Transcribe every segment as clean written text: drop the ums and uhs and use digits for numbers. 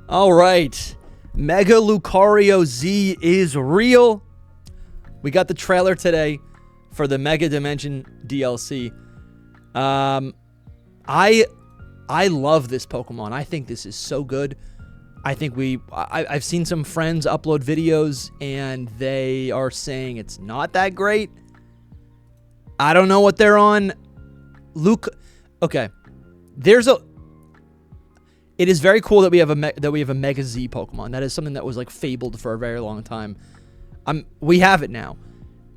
All right. Mega Lucario Z is real. We got the trailer today for the Mega Dimension DLC. I love this Pokemon. I think this is so good. I think I've seen some friends upload videos and they are saying it's not that great. I don't know what they're on. Okay. It is very cool that we have a Mega Z Pokemon. That is something that was like fabled for a very long time. We have it now.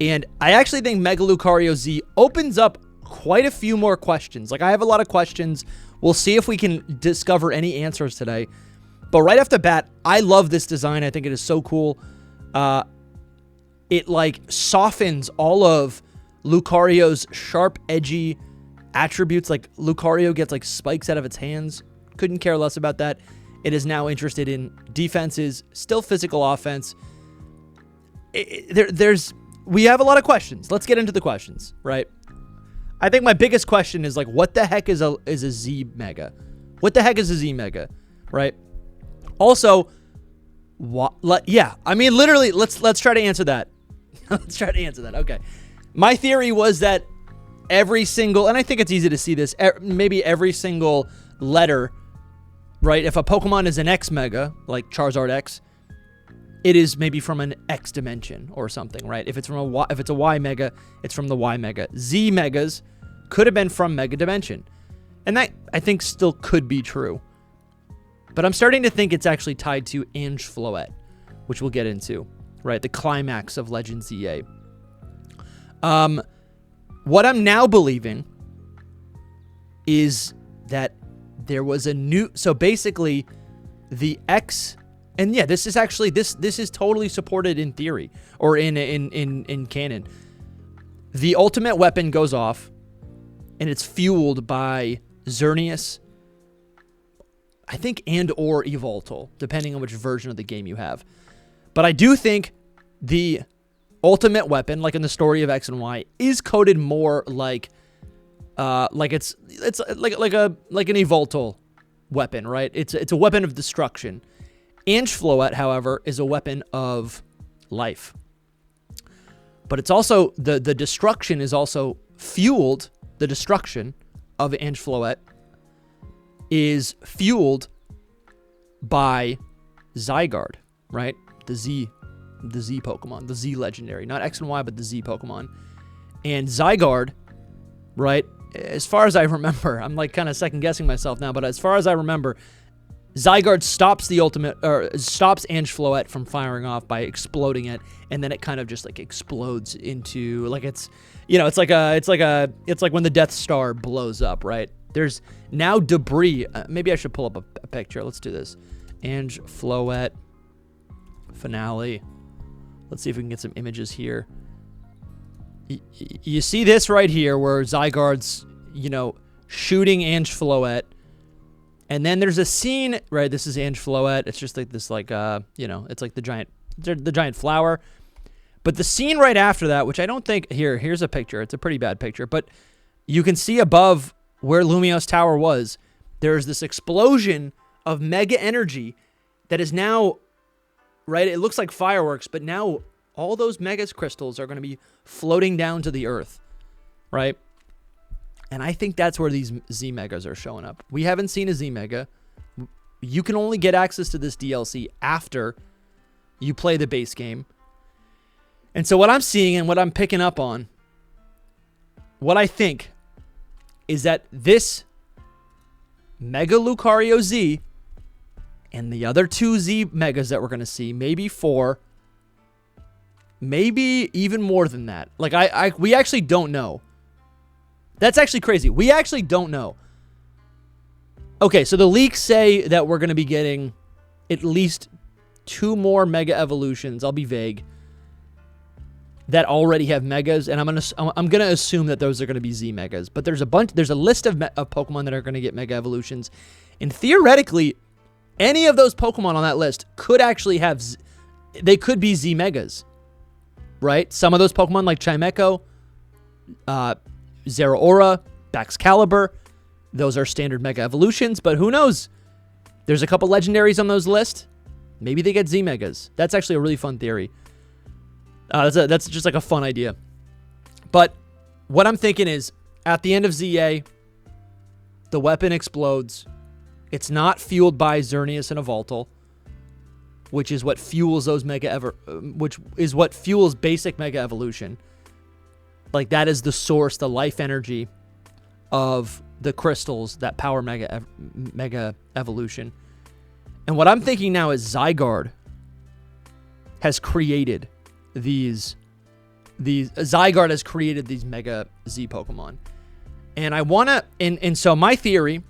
And I actually think Mega Lucario Z opens up quite a few more questions. Like, I have a lot of questions. We'll see if we can discover any answers today. But right off the bat, I love this design. I think it is so cool. It like softens all of Lucario's sharp, edgy attributes. Like, Lucario gets like spikes out of its hands. Couldn't care less about that. It is now interested in defenses, still physical offense. We have a lot of questions. Let's get into the questions, right? I think my biggest question is like, what the heck is a Z Mega? What the heck is a Z Mega, right? Also, I mean, literally, let's try to answer that. Let's try to answer that. Okay. My theory was that every single, and I think it's easy to see this, maybe every single letter, right? If a Pokemon is an X Mega, like Charizard X, it is maybe from an X dimension or something, right? If it's a Y Mega, it's from the Y Mega. Z Megas could have been from Mega Dimension. And that, I think, still could be true. But I'm starting to think it's actually tied to Angefloet, which we'll get into, right? The climax of Legend ZA. What I'm now believing is that there was a new... So basically, the X... And yeah, this is actually... This is totally supported in theory, or in canon. The ultimate weapon goes off, and it's fueled by Xerneas, I think, and or Evoltal, depending on which version of the game you have. But I do think the ultimate weapon, like in the story of X and Y, is coded more like it's like an Evoltal weapon, right? It's a weapon of destruction. Angefloet, however, is a weapon of life. But it's also the destruction is also fueled. The destruction of Angefloet is fueled by Zygarde, right? The Z Pokemon, the Z legendary, not X and Y, but the Z Pokemon. And Zygarde, right? As far as I remember, I'm like kind of second guessing myself now, but as far as I remember, Zygarde stops stops Angefloet from firing off by exploding it, and then it kind of just like explodes into like it's like when the Death Star blows up, right? There's now debris. Maybe I should pull up a picture. Let's do this. Angefloet finale. Let's see if we can get some images here. You see this right here where Zygarde's, shooting Angefloet. And then there's a scene, right? This is Angefloet. It's just like this, it's like the giant flower. But the scene right after that, which I don't think, here's a picture. It's a pretty bad picture. But you can see above where Lumiose Tower was, there's this explosion of mega energy that is now, right? It looks like fireworks, but now all those mega crystals are going to be floating down to the earth, right? And I think that's where these Z Megas are showing up. We haven't seen a Z Mega. You can only get access to this DLC after you play the base game. And so what I'm seeing and what I'm picking up on, what I think is that this Mega Lucario Z and the other two Z Megas that we're going to see, maybe 4, maybe even more than that. Like, we actually don't know. That's actually crazy. We actually don't know. Okay, so the leaks say that we're going to be getting at least 2 more Mega Evolutions. I'll be vague. That already have Megas, and I'm gonna assume that those are going to be Z Megas. But there's a list of Pokemon that are going to get Mega Evolutions, and theoretically, any of those Pokemon on that list could actually have. They could be Z Megas, right? Some of those Pokemon like Chimecho, Zeraora, Baxcalibur, those are standard Mega Evolutions, but who knows? There's a couple legendaries on those lists. Maybe they get Z Megas. That's actually a really fun theory. That's just like a fun idea. But what I'm thinking is, at the end of ZA, the weapon explodes. It's not fueled by Xerneas and a Voltal, which is what fuels those which is what fuels basic Mega Evolution. Like, that is the source, the life energy of the crystals that power Mega Evolution. And what I'm thinking now is Zygarde has created these Zygarde has created these Mega Z Pokemon. And I want to, and so my theory,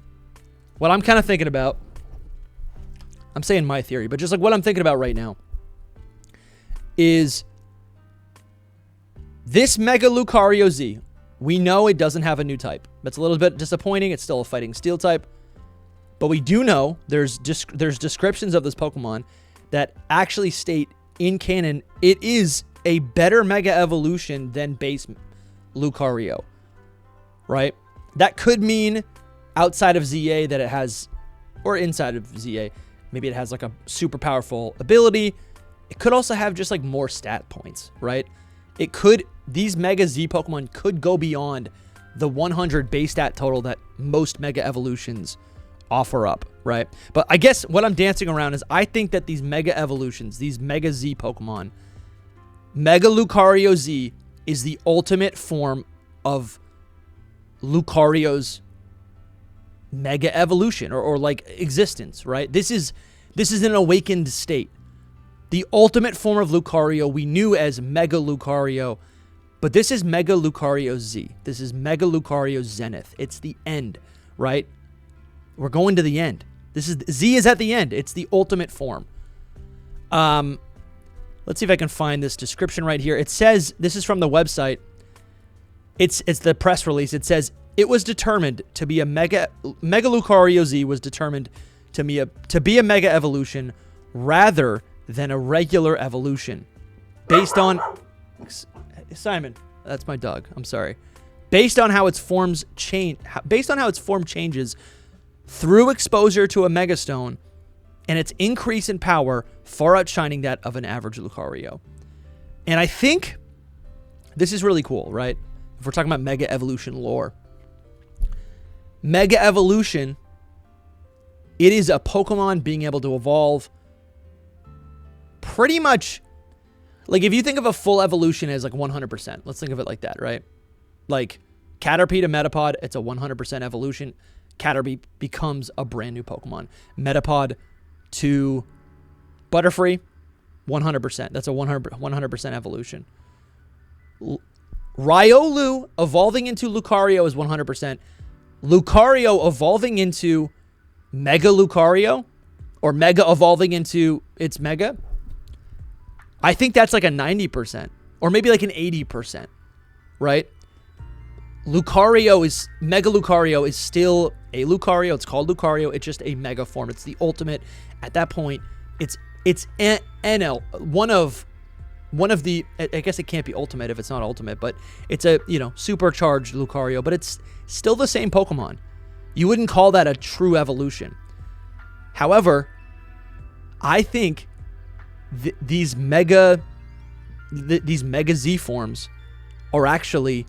what I'm kind of thinking about, I'm saying my theory, but just like what I'm thinking about right now is this Mega Lucario Z. We know it doesn't have a new type. That's a little bit disappointing. It's still a fighting steel type. But we do know there's descriptions of this Pokemon that actually state in canon it is a better Mega Evolution than base Lucario, right? That could mean outside of ZA that it has, or inside of ZA, maybe it has like a super powerful ability. It could also have just like more stat points, right? It could, these Mega Z Pokemon could go beyond the 100 base stat total that most Mega Evolutions offer up, right? But I guess what I'm dancing around is I think that these Mega Evolutions, these Mega Z Pokemon, Mega Lucario Z is the ultimate form of Lucario's Mega Evolution or like existence, right? This is an awakened state. The ultimate form of Lucario we knew as Mega Lucario, but this is Mega Lucario Z. This is Mega Lucario Zenith. It's the end, right? We're going to the end. Z is at the end. It's the ultimate form. Let's see if I can find this description right here. It says, this is from the website. It's the press release. It says, it was determined to be a Mega Lucario Z was determined to be a Mega Evolution rather than a regular evolution. Based on... Simon, that's my dog. I'm sorry. Based on how its form changes through exposure to a Megastone and its increase in power far outshining that of an average Lucario. And I think this is really cool, right? If we're talking about Mega Evolution lore. Mega Evolution, it is a Pokemon being able to evolve pretty much, like if you think of a full evolution as like 100%, let's think of it like that, right? Like Caterpie to Metapod, it's a 100% evolution. Caterpie becomes a brand new Pokemon. Metapod to Butterfree, 100%. That's a 100% evolution. Riolu evolving into Lucario is 100%. Lucario evolving into Mega Lucario, or Mega evolving into its Mega, I think that's like a 90%, or maybe like an 80%, right? Mega Lucario is still a Lucario. It's called Lucario. It's just a Mega form. It's the ultimate. At that point, it's NL, one of the, I guess it can't be ultimate if it's not ultimate, but it's a, supercharged Lucario, but it's still the same Pokemon. You wouldn't call that a true evolution. However, I think these Mega Z forms are actually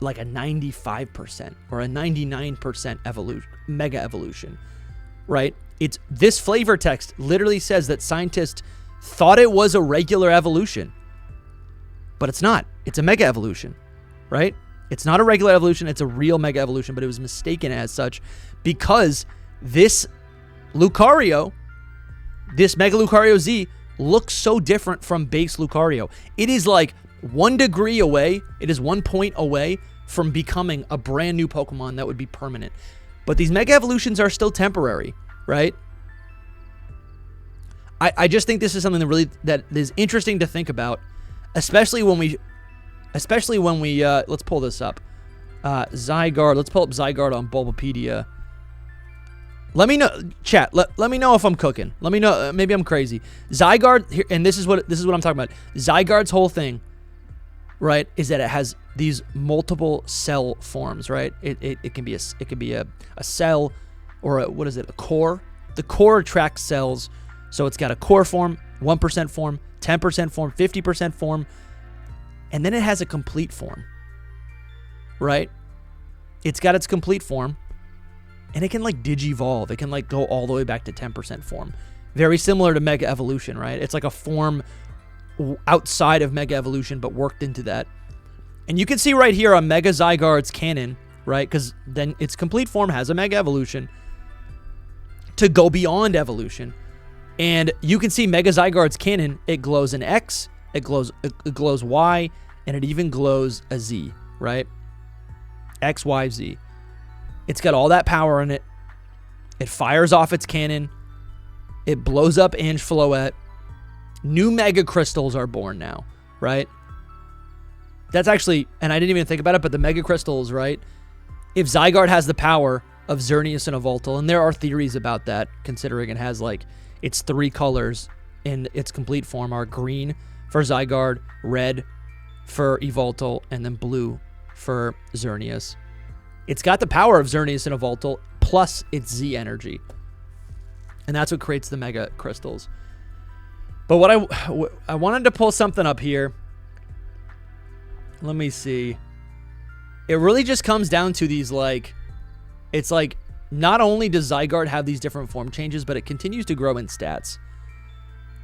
like a 95% or a 99% Mega Evolution, right? It's this flavor text literally says that scientists thought it was a regular evolution, but it's not. It's a Mega Evolution, right? It's not a regular evolution. It's a real Mega Evolution, but it was mistaken as such because this Lucario, this Mega Lucario Z, looks so different from base Lucario. It is like 1 degree away. It is 1 point away from becoming a brand new Pokemon that would be permanent. But these Mega Evolutions are still temporary, right? I just think this is something that is interesting to think about, especially when we let's pull this up. Zygarde, let's pull up Zygarde on Bulbapedia. Let me know, chat. Let me know if I'm cooking. Let me know. Maybe I'm crazy. Zygarde here, and this is what I'm talking about. Zygarde's whole thing, right, is that it has these multiple cell forms, right? It can be a cell, or a core. the core attracts cells. So it's got a core form, 1% form, 10% form, 50% form, and then it has a complete form, right? It's got its complete form, and it can like digivolve. It can like go all the way back to 10% form. Very similar to Mega Evolution, right? It's like a form outside of Mega Evolution, but worked into that. And you can see right here on Mega Zygarde's cannon, right? Because then its complete form has a Mega Evolution to go beyond evolution. And you can see Mega Zygarde's cannon, it glows an X, it glows Y, and it even glows a Z, right? X, Y, Z. It's got all that power in it. It fires off its cannon. It blows up Angefloet. New Mega Crystals are born now, right? That's actually, and I didn't even think about it, but the Mega Crystals, right? If Zygarde has the power of Xerneas and Yveltal, and there are theories about that, considering it has like its 3 colors in its complete form are green for Zygarde, red for Yveltal, and then blue for Xerneas. It's got the power of Xerneas and Yveltal plus its Z energy. And that's what creates the Mega Crystals. But what I wanted to pull something up here. Let me see. It really just comes down to these like, it's like not only does Zygarde have these different form changes, but it continues to grow in stats.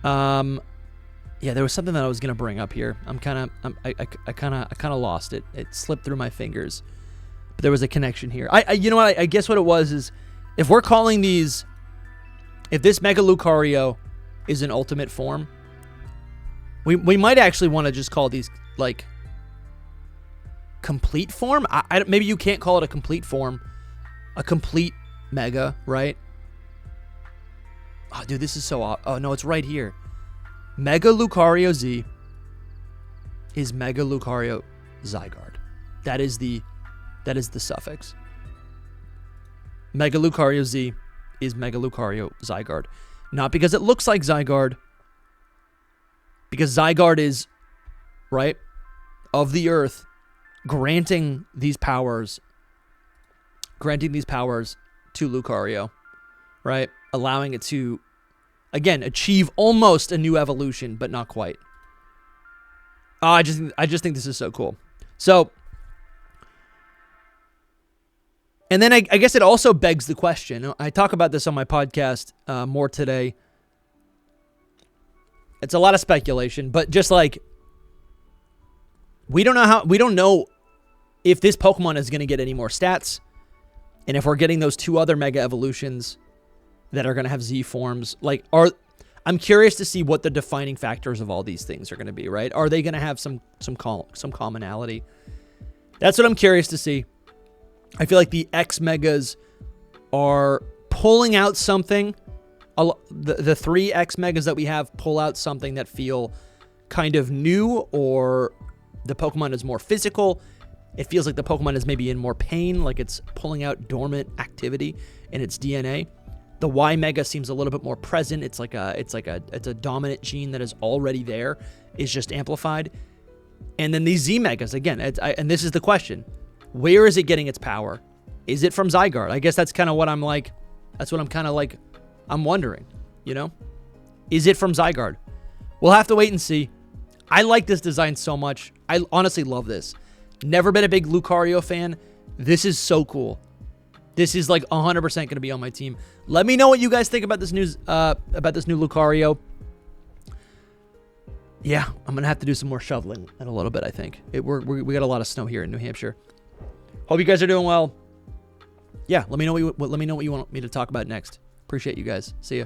Yeah, there was something that I was gonna bring up here. I kind of lost it. It slipped through my fingers. But there was a connection here. You know what? I guess what it was is, if we're calling these, if this Mega Lucario is an ultimate form, we might actually want to just call these like complete form. Maybe you can't call it a complete form, a complete Mega, right? Oh, dude, this is so. Oh no, it's right here. Mega Lucario Z is Mega Lucario Zygarde. That is the suffix. Mega Lucario Z is Mega Lucario Zygarde. Not because it looks like Zygarde, because Zygarde is, right, of the earth, granting these powers to Lucario, right? Allowing it to, again, achieve almost a new evolution, but not quite. I just think this is so cool. So, and then I guess it also begs the question. I talk about this on my podcast more today. It's a lot of speculation, but just like, we don't know if this Pokemon is going to get any more stats, and if we're getting those 2 other Mega Evolutions that are going to have Z forms. Like, I'm curious to see what the defining factors of all these things are going to be, right? Are they going to have some commonality? That's what I'm curious to see. I feel like the X Megas are pulling out something. The 3 X Megas that we have pull out something that feel kind of new, or the Pokemon is more physical. It feels like the Pokemon is maybe in more pain, like it's pulling out dormant activity in its DNA. The Y Mega seems a little bit more present. It's a dominant gene that is already there, is just amplified. And then these Z Megas, again, and this is the question. Where is it getting its power? Is it from Zygarde? I guess that's kind of what I'm like. That's what I'm kind of like. I'm wondering, you know? Is it from Zygarde? We'll have to wait and see. I like this design so much. I honestly love this. Never been a big Lucario fan. This is so cool. This is like 100% going to be on my team. Let me know what you guys think about this news, about this new Lucario. Yeah, I'm going to have to do some more shoveling in a little bit, I think. We got a lot of snow here in New Hampshire. Hope you guys are doing well. Yeah, let me know what you want me to talk about next. Appreciate you guys. See ya.